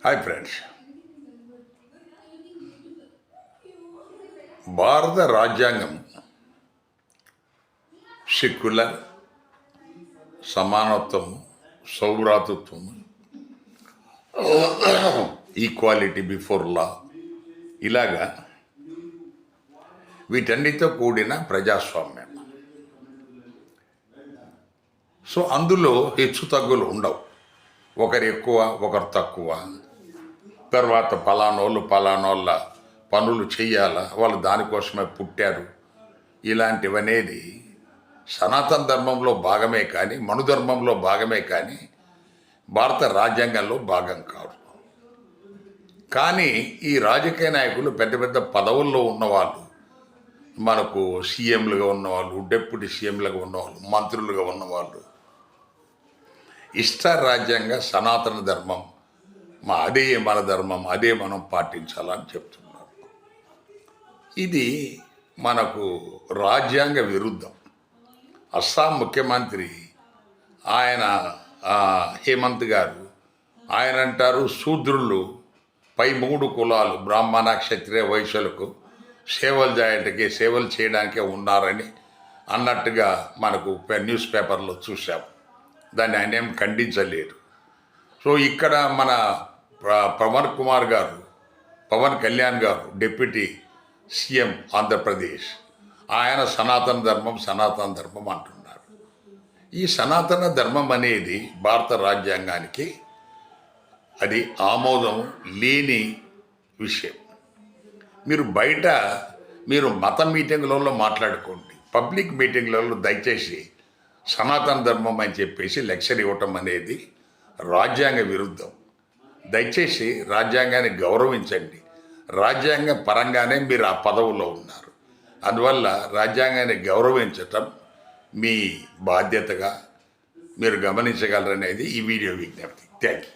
Hi friends, భారత రాజ్యాంగం secular, సమానత్వం, సౌభ్రాతృత్వం, ఈక్వాలిటీ బిఫోర్ లా, ఇలాగా వీటన్నిటితో కూడిన ప్రజాస్వామ్యం. సో అందులో హెచ్చు తగ్గులు ఉండవు. ఒకరు ఎక్కువ, ఒకరు తక్కువ, తర్వాత పలానోళ్ళ పనులు చెయ్యాలా, వాళ్ళు దానికోసమే పుట్టారు, ఇలాంటివనేది సనాతన ధర్మంలో భాగమే కానీ, మనుధర్మంలో భాగమే కానీ భారత రాజ్యాంగంలో భాగం కాదు. కానీ ఈ రాజకీయ నాయకులు పెద్ద పెద్ద పదవుల్లో ఉన్నవాళ్ళు, మనకు సీఎంలుగా ఉన్నవాళ్ళు, డిప్యూటీ సీఎంలుగా ఉన్నవాళ్ళు, మంత్రులుగా ఉన్నవాళ్ళు రాజ్యాంగ సనాతన ధర్మం అదే మన ధర్మం, అదే మనం పాటించాలని చెప్తున్నారు. ఇది మనకు రాజ్యాంగ విరుద్ధం. అస్సాం ముఖ్యమంత్రి ఆయన హేమంత్ గారు ఆయన అంటారు, శూద్రులు పై 3 కులాలు బ్రాహ్మణ, క్షత్రియ, వైశ్యులకు సేవలు చేయడానికే ఉన్నారని అన్నట్టుగా మనకు న్యూస్ పేపర్లో చూసాం. దాన్ని ఆయన ఏం ఖండించలేరు. సో ఇక్కడ మన పవన్ కళ్యాణ్ గారు డిప్యూటీ సీఎం ఆంధ్రప్రదేశ్, ఆయన సనాతన ధర్మం అంటున్నారు. ఈ సనాతన ధర్మం అనేది భారత రాజ్యాంగానికి అది ఆమోదం లేని విషయం. మీరు మత మీటింగ్లలో మాట్లాడుకోండి, పబ్లిక్ మీటింగ్లలో దయచేసి సనాతన ధర్మం అని చెప్పేసి లెక్చర్ ఇవ్వటం అనేది రాజ్యాంగ విరుద్ధం. దయచేసి రాజ్యాంగాన్ని గౌరవించండి. రాజ్యాంగ పరంగానే మీరు ఆ పదవులో ఉన్నారు. అందువల్ల రాజ్యాంగాన్ని గౌరవించటం మీ బాధ్యతగా మీరు గమనించగలరనేది ఈ వీడియో విజ్ఞప్తి. Thank you.